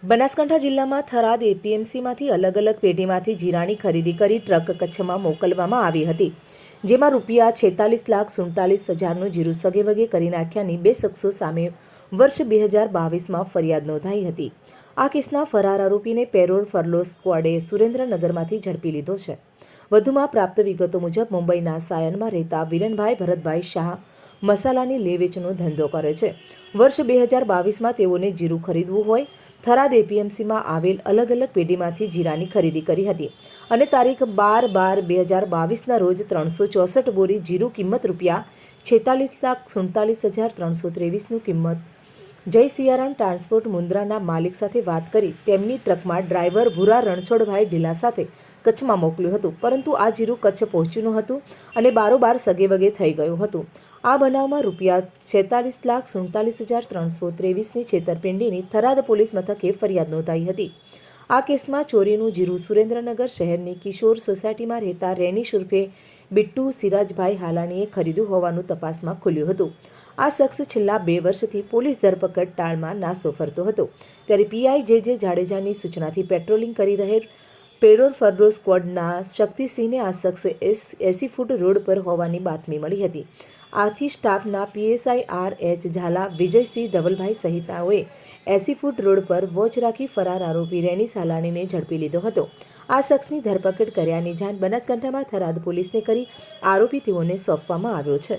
બનાસકાંઠા જિલ્લામાં થરાદ એપીએમસીમાંથી અલગ પેઢીમાંથી જીરાની ખરીદી કરી ટ્રક કચ્છમાં મોકલવામાં આવી હતી, જેમાં ₹46,47,000નું જીરું સગેવગે કરી નાખ્યાની બે શખ્સો સામે વર્ષ 2022માં ફરિયાદ નોંધાઈ હતી। આ કેસના ફરાર આરોપીને પેરોલ ફરલો સ્ક્વોડે સુરેન્દ્રનગરમાંથી ઝડપી લીધો છે। વધુમાં પ્રાપ્ત વિગતો મુજબ મુંબઈના સાયનમાં રહેતા વિરનભાઈ ભરતભાઈ શાહ મસાલાની લે વેચનો ધંધો કરે છે। વર્ષ 2022માં તેઓને જીરું ખરીદવું હોય થરાદ એપીએમસીમાં આવેલ અલગ પેઢીમાંથી જીરાની ખરીદી કરી હતી અને તારીખ 12/12/2022ના રોજ 364 બોરી જીરું કિંમત ₹46,47,323નું કિંમત જય સિયારામ ટ્રાન્સપોર્ટ મુન્દ્રાના માલિક સાથે વાત કરી તેમની ટ્રકમાં ડ્રાઈવર ભૂરા રણછોડભાઈ ઢીલા સાથે કચ્છમાં મોકલ્યું હતું, પરંતુ આ જીરું કચ્છ પહોંચ્યું ન હતું અને બારોબાર સગેવગે થઈ ગયું હતું। આ બનાવમાં ₹46,47,323ની છેતરપિંડીની થરાદ પોલીસ મથકે ફરિયાદ નોંધાઈ હતી। આ કેસમાં ચોરીનું જીરું સુરેન્દ્રનગર શહેરની કિશોર સોસાયટીમાં રહેતા રેનીશ ઉર્ફે બિટ્ટુ સિરાજભાઈ હાલાણીએ ખરીદ્યું હોવાનું તપાસમાં ખુલ્યું હતું। આ શખ્સ છેલ્લા 2 વર્ષથી પોલીસ ધરપકડ ટાળમાં નાસ્તો ફરતો હતો, ત્યારે પીઆઈ જે જાડેજાની સૂચનાથી પેટ્રોલિંગ કરી રહેલ પેરોલ ફરલો સ્ક્વોડના શક્તિસિંહને આ શખ્સ 80 ફૂટ રોડ પર હોવાની બાતમી મળી હતી। આથી સ્ટાફના PSI RH Jhala, Vijaysinh Dhavalbhai સહિતનાઓએ 80 foot road પર વોચ રાખી ફરાર આરોપી રેનીશ હાલાણીને ઝડપી લીધો હતો। આ શખ્સની ધરપકડ કર્યાની જાણ બનાસકાંઠામાં થરાદ પોલીસને કરી આરોપી તેઓને સોંપવામાં આવ્યો છે।